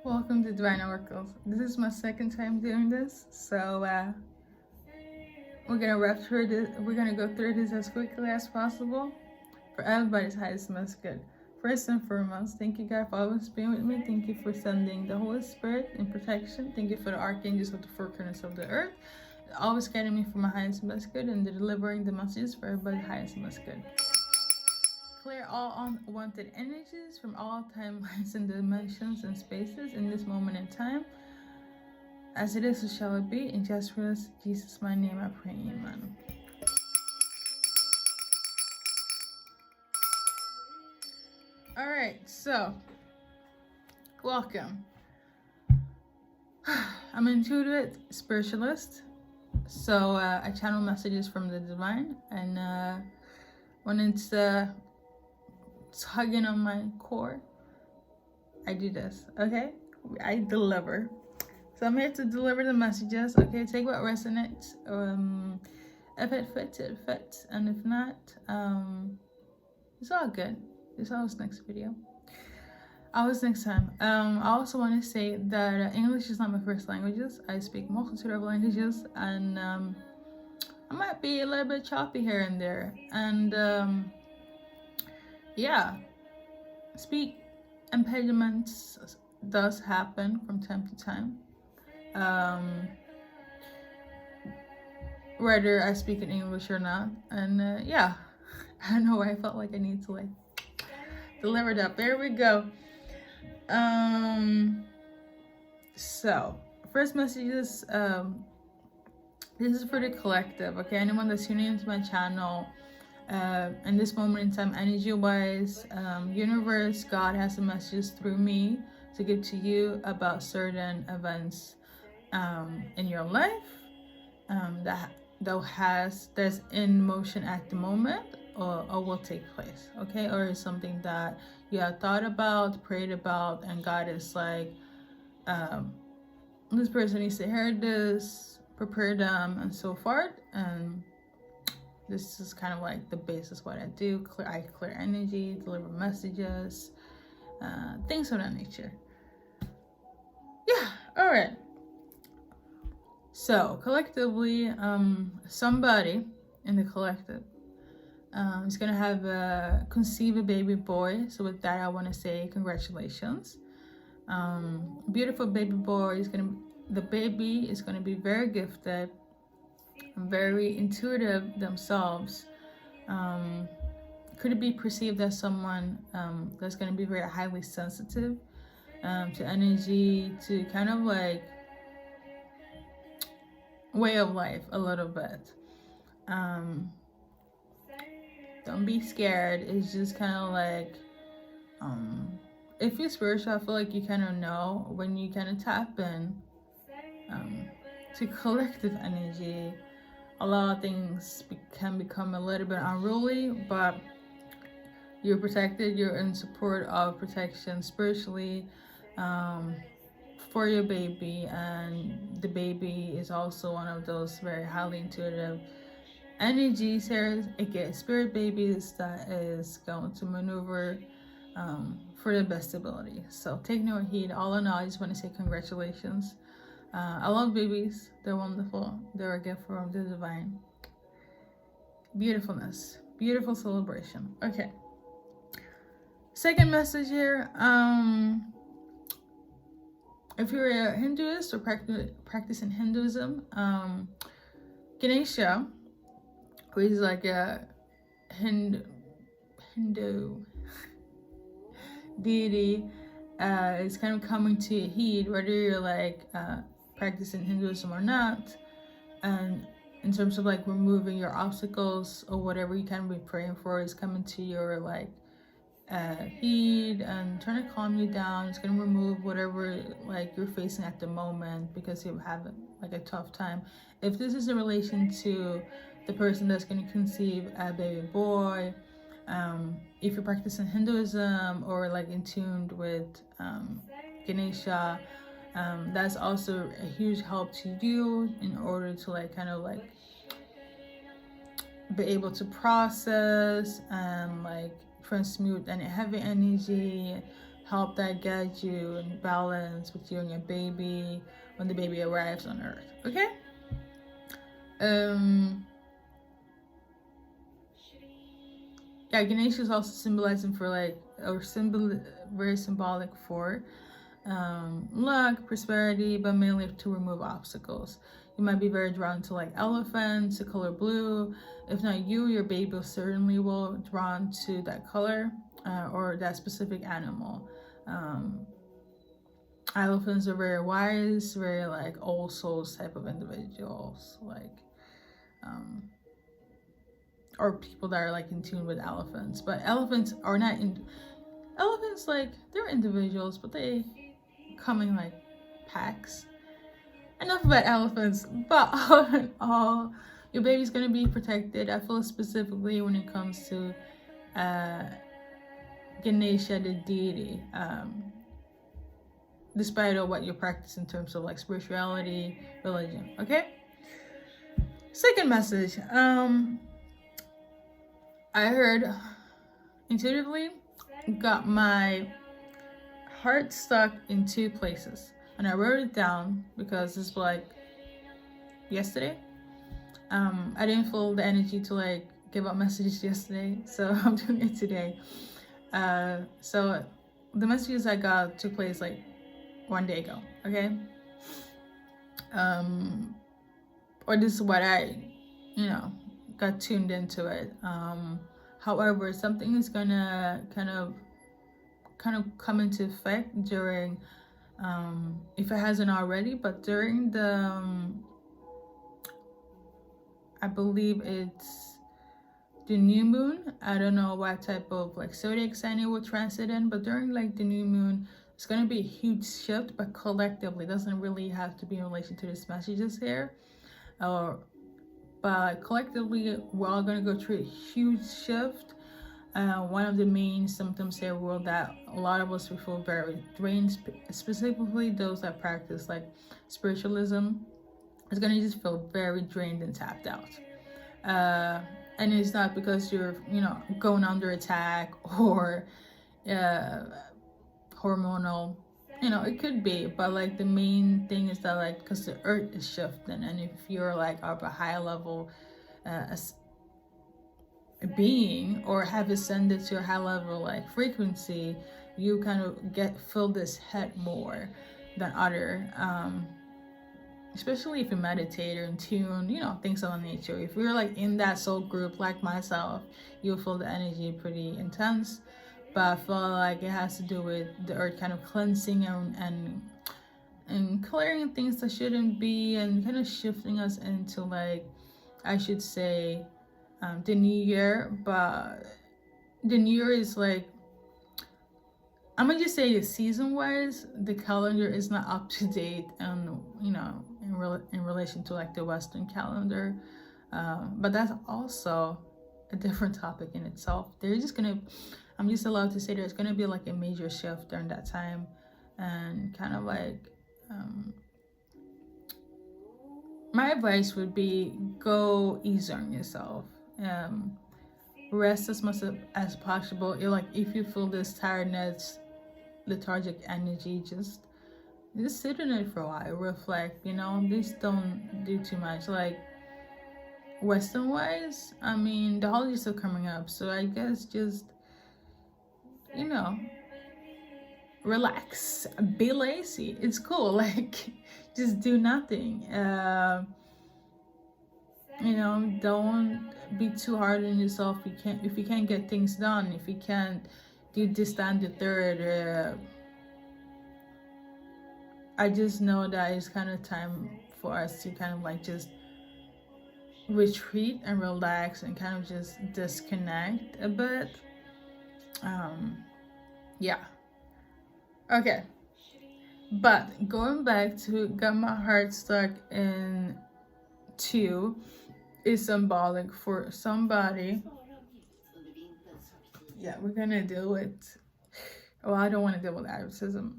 Welcome to Divine Oracles. This is my second time doing this, so we're gonna rep through this. We're gonna go through this as quickly as possible for everybody's highest and most good. First and foremost, thank you God for always being with me. Thank you for sending the Holy Spirit in protection. Thank you for the archangels of the four corners of the earth, always guiding me for my highest and most good and delivering the messages for everybody's highest and most good. Clear all unwanted energies from all timelines and dimensions and spaces in this moment in time. As it is, so shall it be. In Jesus' my name I pray, amen. Alright, so welcome. I'm an intuitive spiritualist. So I channel messages from the divine, and when it's tugging on my core, I do this, okay? I deliver. So I'm here to deliver the messages, okay? Take what resonates. If it fits, it fits. And if not, it's all good. It's always next video. Always next time. I also want to say that English is not my first languages. I speak multitude of languages, and I might be a little bit choppy here and there. And yeah, speak impediments does happen from time to time. Whether I speak in English or not. And yeah, I don't know why I felt like I need to deliver that. There we go. So first message is this is for the collective, okay? Anyone that's tuning into my channel, in this moment in time, energy wise, universe, God has some messages through me to give to you about certain events in your life that's in motion at the moment, or will take place, okay? Or is something that you have thought about, prayed about, and God is like, this person needs to hear this, prepare them, and so forth. And this is kind of like the basis what I do. I clear energy, deliver messages, things of that nature. Yeah, all right. So collectively, somebody in the collective is gonna have conceive a baby boy. So with that, I want to say congratulations. Beautiful baby boy the baby is gonna be very gifted, very intuitive themselves. Could it be perceived as someone that's gonna be very highly sensitive to energy, to kind of like way of life a little bit. Don't be scared. It's just kind of like if you're spiritual, I feel like you kind of know when you kind of tap in to collective energy. A lot of things can become a little bit unruly, but you're protected. You're in support of protection spiritually for your baby, and the baby is also one of those very highly intuitive energies here, aka spirit babies, that is going to maneuver for the best ability. So take no heed. All in all, I just want to say congratulations. I love babies. They're wonderful. They're a gift from the divine. Beautifulness. Beautiful celebration. Okay. Second message here. If you're a Hinduist or practicing Hinduism, Ganesha, who is like a Hindu deity, is kind of coming to heed, whether you're like practicing Hinduism or not, and in terms of like removing your obstacles or whatever you can be praying for is coming to your like heed and trying to calm you down. It's going to remove whatever like you're facing at the moment because you're having like a tough time. If this is in relation to the person that's going to conceive a baby boy, if you're practicing Hinduism or like in tuned with Ganesha, that's also a huge help to you in order to like kind of like be able to process and like transmute any heavy energy, help that get you in balance with you and your baby when the baby arrives on earth. Okay. Yeah, Ganesha is also symbolizing for like, or very symbolic for luck, prosperity, but mainly to remove obstacles. You might be very drawn to like elephants, the color blue. If not you, your baby certainly will drawn to that color or that specific animal. Elephants are very wise, very like old souls type of individuals, like or people that are like in tune with elephants. But elephants are not in. Elephants, like, they're individuals, but they come in like packs. Enough about elephants, but all in all, your baby's gonna be protected. I feel specifically when it comes to Ganesha, the deity. Despite of what you practice in terms of like spirituality, religion. Okay. Second message. I heard intuitively, got my heart stuck in two places, and I wrote it down because it's like yesterday. I didn't feel the energy to like give out messages yesterday, so I'm doing it today. So the messages I got took place like one day ago. Okay. Or this is what I, got tuned into it. However, something is gonna kind of come into effect during, if it hasn't already, but during the, I believe it's the new moon. I don't know what type of like zodiac sign it will transit in, but during like the new moon, it's gonna be a huge shift, but collectively, it doesn't really have to be in relation to this messages here. But collectively, we're all gonna go through a huge shift. One of the main symptoms here were that a lot of us will feel very drained, specifically those that practice like spiritualism. It's gonna just feel very drained and tapped out. And it's not because you're, going under attack or hormonal. It could be, but like the main thing is that like because the earth is shifting, and if you're like of a high level being or have ascended to a high level like frequency, you kind of feel this head more than other, especially if you meditate or in tune, things of that nature. If you're like in that soul group like myself, you'll feel the energy pretty intense. But I feel like it has to do with the earth kind of cleansing and clearing things that shouldn't be, and kind of shifting us into like, I should say, the new year. But the new year is like, I'm gonna just say season wise, the calendar is not up to date, and in relation to like the Western calendar. But that's also a different topic in itself. I'm just allowed to say there's gonna be like a major shift during that time, and kind of like, my advice would be go easy on yourself. Rest as much as possible. If you feel this tiredness, lethargic energy, just sit in it for a while, reflect. Just don't do too much. Like Western wise, I mean, the holidays are coming up, so I guess just relax, be lazy. It's cool. Like just do nothing. Don't be too hard on yourself. If you can't get things done, if you can't do this, that, the third. I just know that it's kind of time for us to kind of like just retreat and relax and kind of just disconnect a bit. Yeah. Okay. But going back to got my heart stuck in 2 is symbolic for somebody. Yeah, we're gonna deal with, well, I don't want to deal with advertism,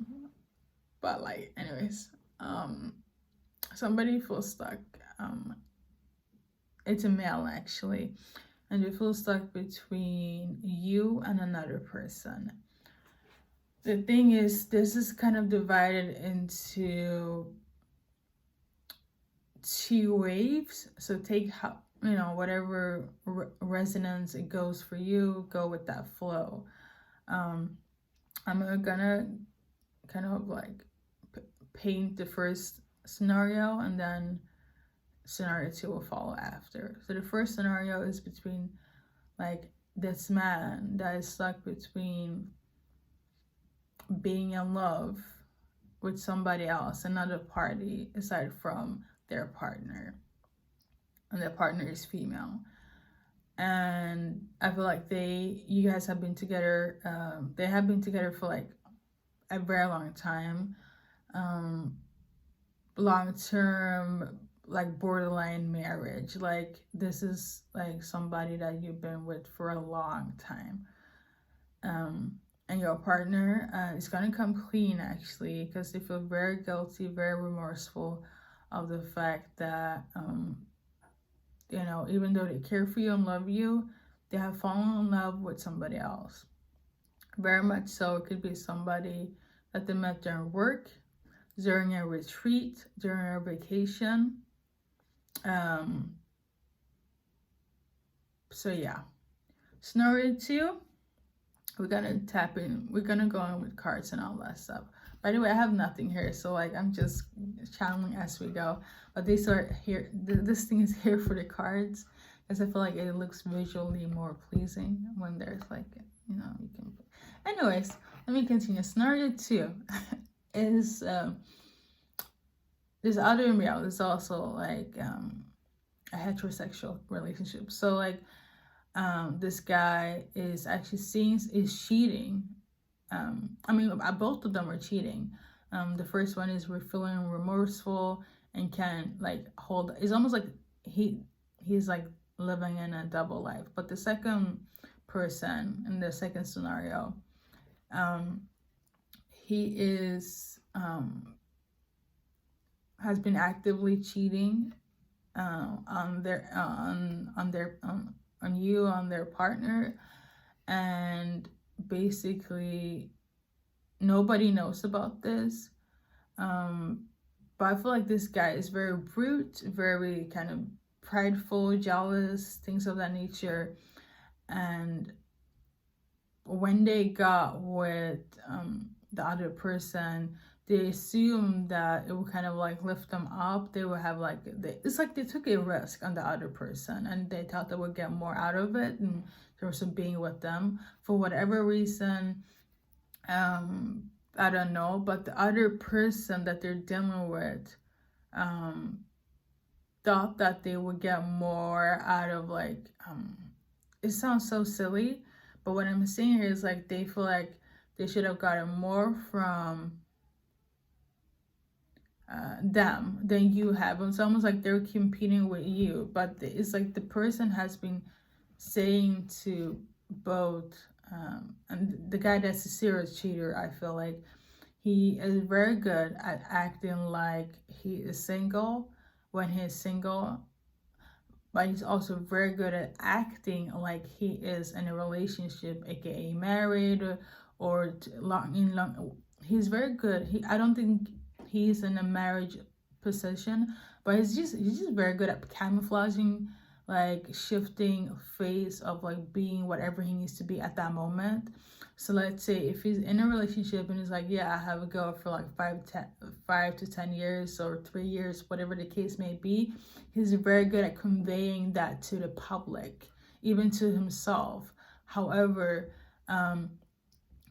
but like anyways, somebody feels stuck. It's a male actually, and they feel stuck between you and another person. the thing is, this is kind of divided into two waves. So take how, whatever resonance it goes for you, go with that flow. I'm gonna kind of like paint the first scenario, and then scenario 2 will follow after. So the first scenario is between like this man that is stuck between being in love with somebody else, another party aside from their partner, and their partner is female. And I feel like you guys have been together, they have been together for like a very long time, long-term, like borderline marriage. Like this is like somebody that you've been with for a long time, and your partner is gonna come clean actually, because they feel very guilty, very remorseful of the fact that even though they care for you and love you, they have fallen in love with somebody else. Very much so. It could be somebody that they met during work, during a retreat, during a vacation. So yeah. Scenario 2, we're gonna tap in. We're gonna go in with cards and all that stuff. By the way, I have nothing here, so like I'm just channeling as we go. But these are here. This thing is here for the cards, because I feel like it looks visually more pleasing when there's like, you can. Anyways, let me continue. Scenario 2 is this other male is also like a heterosexual relationship. So like this guy is actually is cheating. Both of them are cheating. The first one is feeling remorseful and can like hold. It's almost like he's like living in a double life. But the second person in the second scenario, he is has been actively cheating on their partner, and basically nobody knows about this, but I feel like this guy is very brute, very kind of prideful, jealous, things of that nature. And when they got with the other person, they assumed that it would kind of like lift them up. They would have like, it's like they took a risk on the other person, and they thought they would get more out of it in terms of being with them. For whatever reason, I don't know, but the other person that they're dealing with thought that they would get more out of like, it sounds so silly, but what I'm saying here is like they feel like they should have gotten more from them than you have. It's almost like they're competing with you, but it's like the person has been saying to both, and the guy that's a serious cheater, I feel like he is very good at acting like he is single when he's single, but he's also very good at acting like he is in a relationship, aka married or long. He's very good. I don't think he's in a marriage position, but he's just very good at camouflaging, like shifting phase of like being whatever he needs to be at that moment. So let's say if he's in a relationship and he's like, yeah, I have a girl for like 5 to 10 years or 3 years, whatever the case may be, he's very good at conveying that to the public, even to himself. However,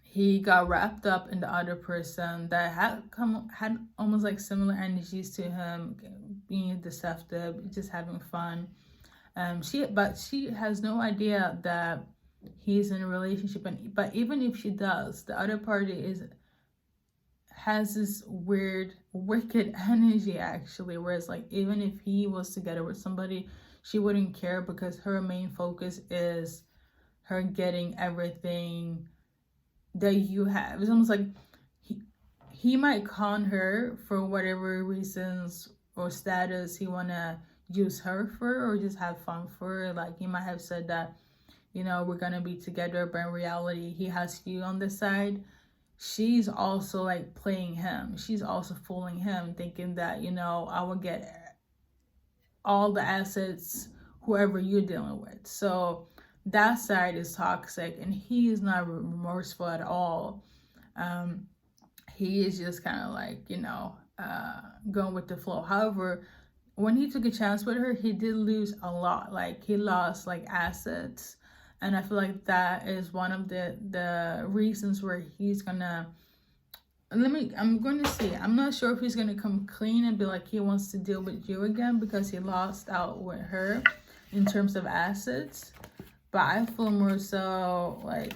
he got wrapped up in the other person that had almost like similar energies to him, being deceptive, just having fun. She has no idea that he's in a relationship, but even if she does, the other party has this weird, wicked energy actually, whereas like even if he was together with somebody, she wouldn't care, because her main focus is her getting everything that you have. It's almost like he might con her for whatever reasons or status he wanna use her for, or just have fun for. Like he might have said that, we're gonna be together, but in reality he has you on the side. she's also like playing him. She's also fooling him, thinking that, you know, I will get all the assets, whoever you're dealing with. So that side is toxic, and he is not remorseful at all. He is just kind of like, you know, going with the flow. However, when he took a chance with her, he did lose a lot. Like, he lost like assets, and I feel like that is one of the reasons where he's gonna. I'm going to see. I'm not sure if he's gonna come clean and be like he wants to deal with you again because he lost out with her in terms of assets. But I feel more so like,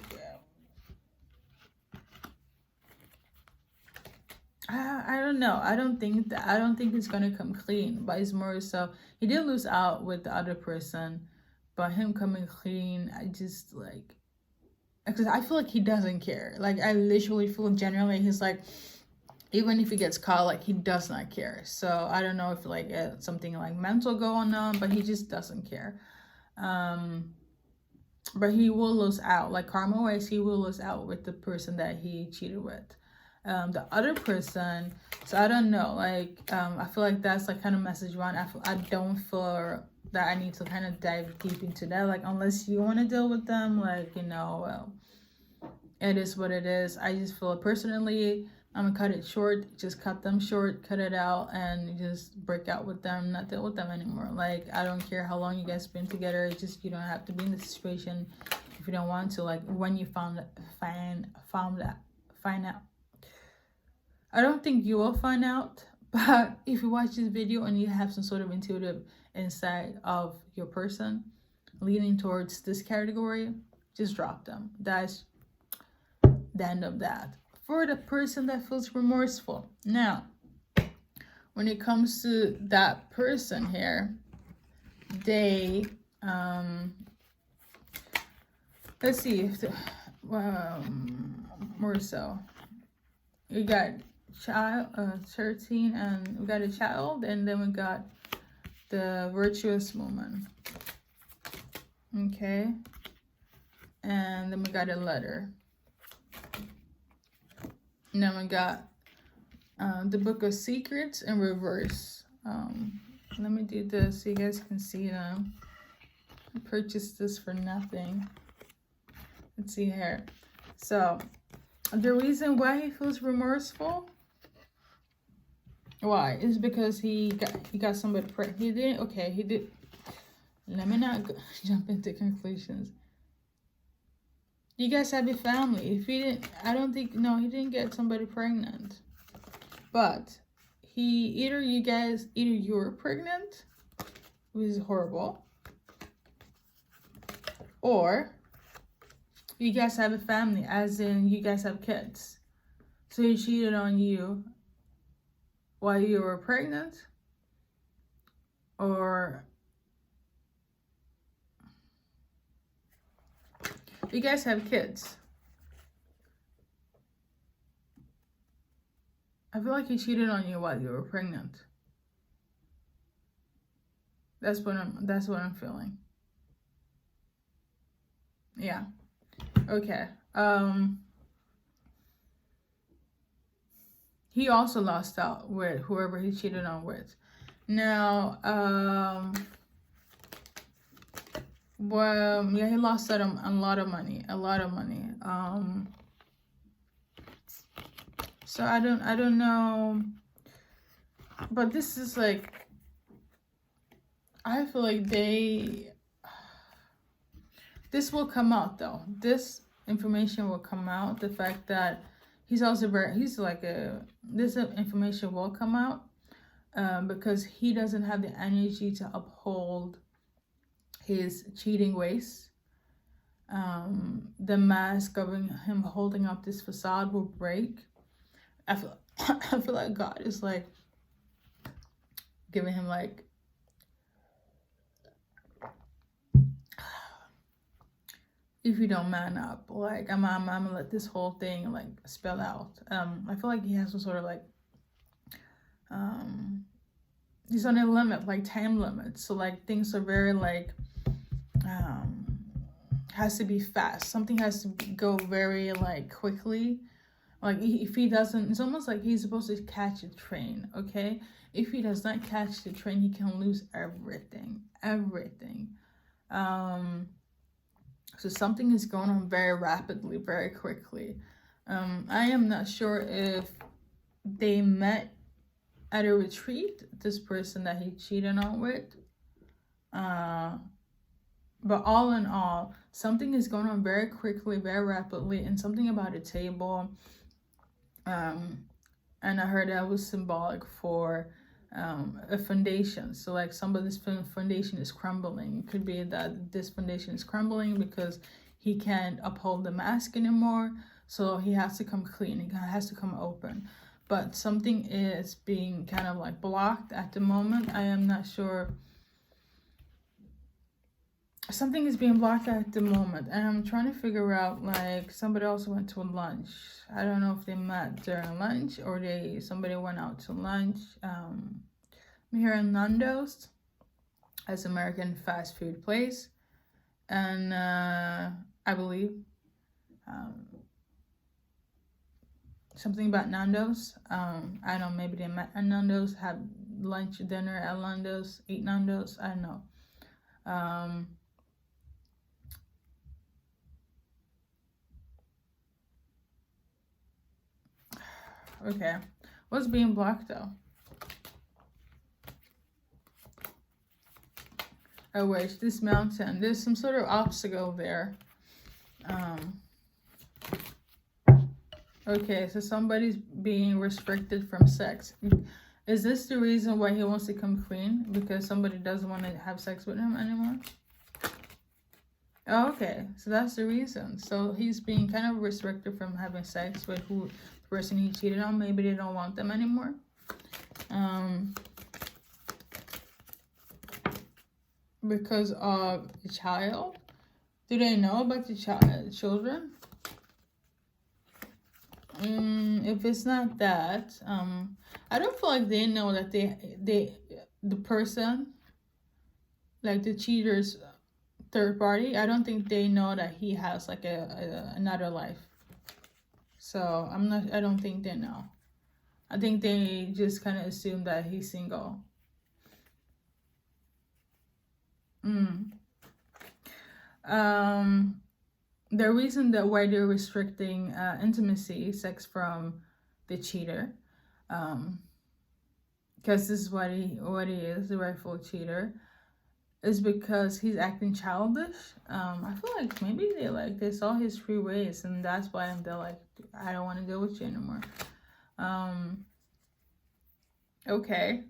I don't know. I don't think he's gonna come clean. But it's more so he did lose out with the other person, but him coming clean, I just like, because I feel like he doesn't care. Like, I literally feel genuinely he's like, even if he gets caught, like, he does not care. So I don't know if like something like mental going on, but he just doesn't care. But he will lose out. Like, karma wise, he will lose out with the person that he cheated with. The other person, so I don't know, like, I feel like that's like kind of message one. I don't feel that I need to kind of dive deep into that, like, unless you want to deal with them, like, you know, well, it is what it is. I just feel personally, I'm gonna cut it short. Just cut them short, cut it out, and just break out with them, not deal with them anymore. Like, I don't care how long you guys been together. It's just, you don't have to be in this situation if you don't want to. Like, when you find out. I don't think you will find out, but if you watch this video and you have some sort of intuitive insight of your person leaning towards this category, just drop them. That's the end of that. For the person that feels remorseful. Now, when it comes to that person here, they, let's see if more so. We got child 13, and we got a child, and then we got the virtuous woman. Okay, and then we got a letter, and then we got the Book of Secrets in reverse. Let me do this so you guys can see them. I purchased this for nothing. Let's see here. So the reason why he feels remorseful, why, is because he got somebody pregnant. He didn't. Okay, he did. Let me not jump into conclusions. You guys have a family. If he didn't, I don't think, no, he didn't get somebody pregnant. But either you were pregnant, which is horrible, or you guys have a family, as in you guys have kids. So he cheated on you while you were pregnant, or you guys have kids. I feel like he cheated on you while you were pregnant. That's what I'm feeling. Yeah. Okay. He also lost out with whoever he cheated on with. Now, well, yeah, he lost out on a lot of money. So I don't know, but this is like, I feel like this will come out though. This information will come out. The fact that this information will come out because he doesn't have the energy to uphold his cheating ways. The mask of him holding up this facade will break. I feel like God is like giving him like, if you don't man up, like I'm gonna let this whole thing like spell out. I feel like he has some sort of like he's on a limit, like time limit. So like things are very like has to be fast. Something has to go very like quickly Like, if he doesn't, it's almost like he's supposed to catch a train, okay? If he does not catch the train, he can lose everything. Everything. So something is going on very rapidly, very quickly. I am not sure if they met at a retreat, this person that he cheated on with. But all in all, something is going on very quickly, very rapidly, and something about a table. And I heard that was symbolic for a foundation. So like somebody's foundation is crumbling. It could be that this foundation is crumbling because he can't uphold the mask anymore. So he has to come clean. He has to come open. But something is being kind of like blocked at the moment. I am not sure. Something is being blocked at the moment, and I'm trying to figure out, like, somebody also went to lunch. I don't know if they met during lunch or somebody went out to lunch. I'm here in Nando's, as American fast food place, and I believe something about Nando's. I don't know, maybe they met at Nando's, had lunch, dinner at Nando's, ate Nando's. I don't know. Okay, what's being blocked though? I wish this mountain, there's some sort of obstacle there. Okay, so somebody's being restricted from sex. Is this the reason why he wants to come clean? Because somebody doesn't want to have sex with him anymore? Oh, okay, so that's the reason. So he's being kind of restricted from having sex with the person he cheated on. Maybe they don't want them anymore. Because of the child. Do they know about the children? If it's not that, I don't feel like they know that the person, like the cheater's third party, I don't think they know that he has like another life. So I don't think they know. I think they just kind of assume that he's single. The reason that why they're restricting intimacy, sex from the cheater, because this is what he is, the rightful cheater, is because he's acting childish. I feel like maybe they saw his free ways, and that's why they're like, I don't want to deal with you anymore. Okay.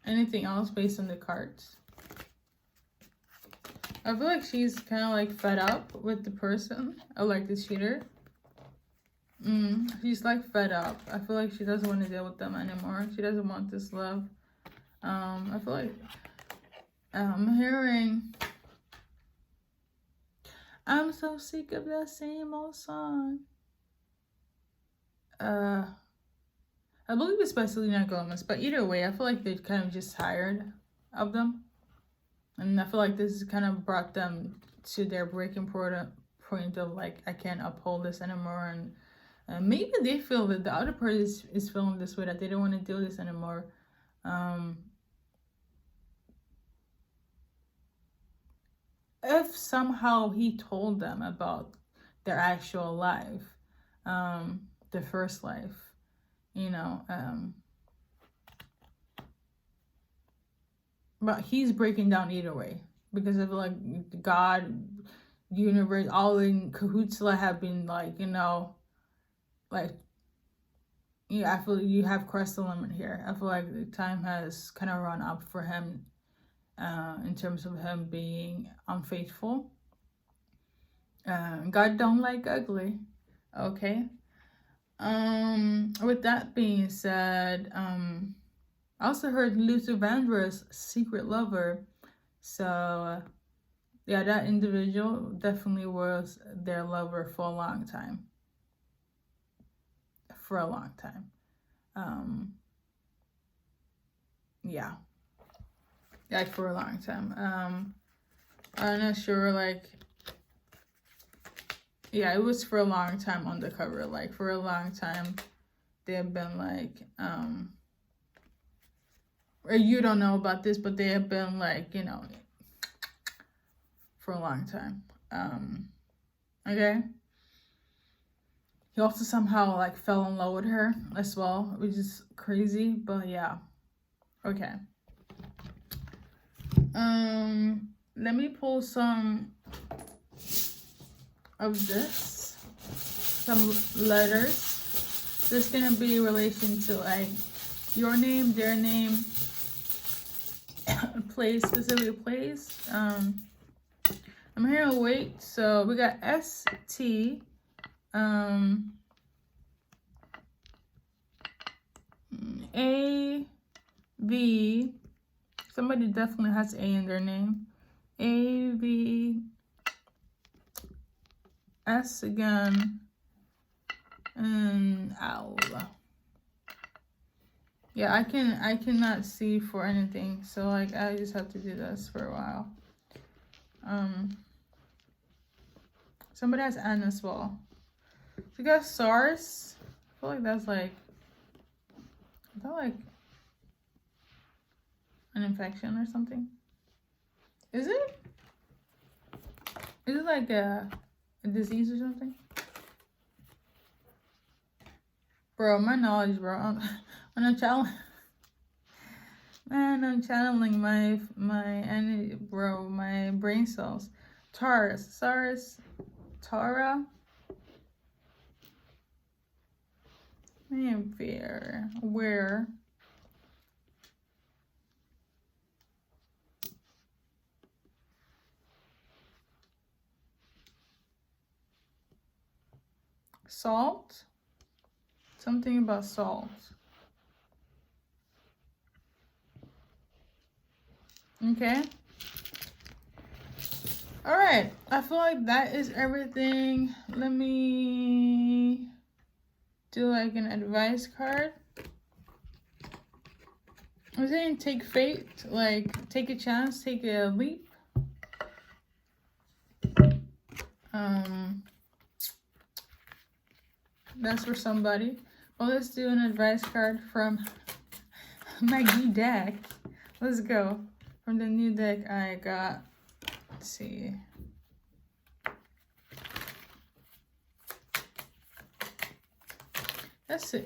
Anything else based on the cards? I feel like she's kind of like fed up with the person, or like the cheater. She's like fed up. I feel like she doesn't want to deal with them anymore. She doesn't want this love. I feel like I'm hearing, I'm so sick of that same old song. I believe it's by Selena Gomez, but either way, I feel like they're kind of just tired of them. And I feel like this has kind of brought them to their breaking point of like, I can't uphold this anymore. And maybe they feel that the other person is feeling this way, that they don't want to do this anymore. If somehow he told them about their actual life, their first life, but he's breaking down either way, because of like God, the universe, all in cahoots have been like, like, I feel you have crossed the limit here. I feel like the time has kind of run up for him, in terms of him being unfaithful. God don't like ugly. Okay. With that being said, I also heard Luther Vandross' secret lover. So, yeah, that individual definitely was their lover for a long time. Yeah. Like, for a long time. I'm not sure, like, Yeah, it was for a long time on the cover. Like for a long time, they have been like, or you don't know about this, but they have been like, for a long time. Okay. He also somehow like fell in love with her as well, which is crazy. But yeah, okay. Let me pull some of this, some letters. This is gonna be in relation to like your name, their name, place, specific place. I'm here to wait. So we got ST. A V. Somebody definitely has A in their name. A V S again. And L. Yeah, I cannot see for anything. So like I just have to do this for a while. Somebody has N as well. So you got SARS. I feel like that's like, is that like an infection or something? Is it? Is it like a disease or something? Bro, my knowledge, bro. I'm channeling my energy, bro. My brain cells. SARS, Tara. And where? Salt. Something about salt. Okay. All right. I feel like that is everything. Let me do like an advice card. I'm saying take fate, like take a chance, take a leap. That's for somebody. Well, let's do an advice card from my new deck. Let's go. From the new deck I got, let's see.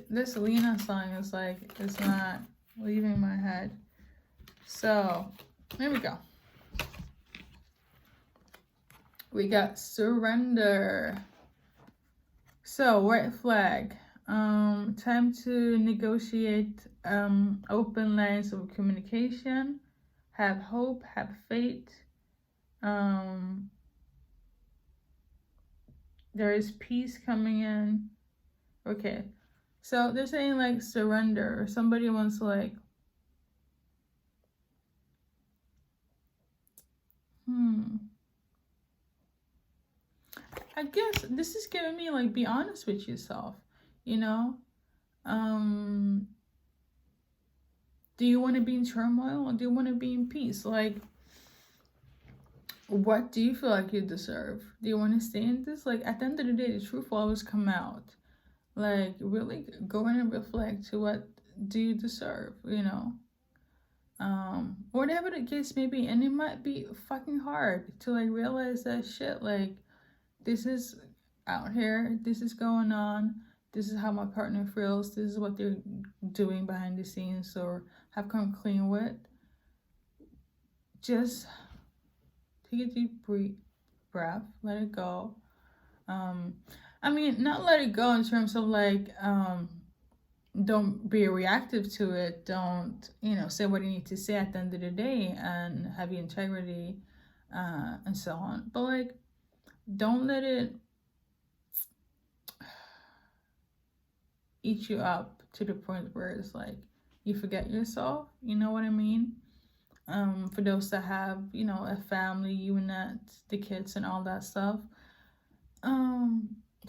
This Lena song is like, it's not leaving my head. So, here we go. We got surrender. So, white flag. Time to negotiate open lines of communication. Have hope, have faith. There is peace coming in. Okay. So they're saying like surrender, or somebody wants to like, I guess this is giving me like, be honest with yourself, you know? Do you want to be in turmoil or do you want to be in peace? Like, what do you feel like you deserve? Do you want to stay in this? Like, at the end of the day, the truth will always come out. Like, really go in and reflect to what do you deserve, you know? Whatever the case may be. And it might be fucking hard to like realize that shit, like, this is out here, this is going on, this is how my partner feels, this is what they're doing behind the scenes or have come clean with. Just take a deep breath, let it go. I mean, not let it go in terms of like, don't be reactive to it. Don't, say what you need to say at the end of the day and have your integrity, and so on. But like, don't let it eat you up to the point where it's like you forget yourself. You know what I mean? For those that have, a family unit, the kids and all that stuff.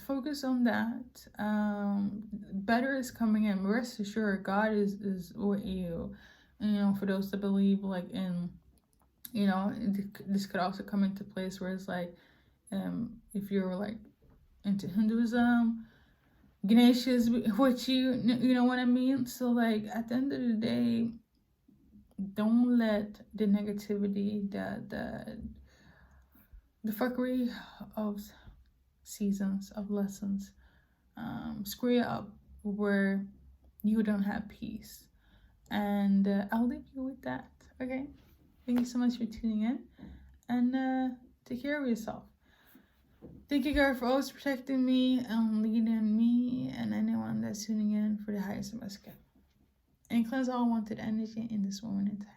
Focus on that. Better is coming in. Rest assured, God is with you. And, for those that believe like in, this could also come into place where it's like, if you're like into Hinduism. Ganesha is what you know what I mean? So like at the end of the day, don't let the negativity, the fuckery of seasons, of lessons, screw you up where you don't have peace. And I'll leave you with that. Okay, thank you so much for tuning in, and take care of yourself. Thank you, God, for always protecting me and leading me and anyone that's tuning in for the highest and best good. And cleanse all wanted energy in this moment in time.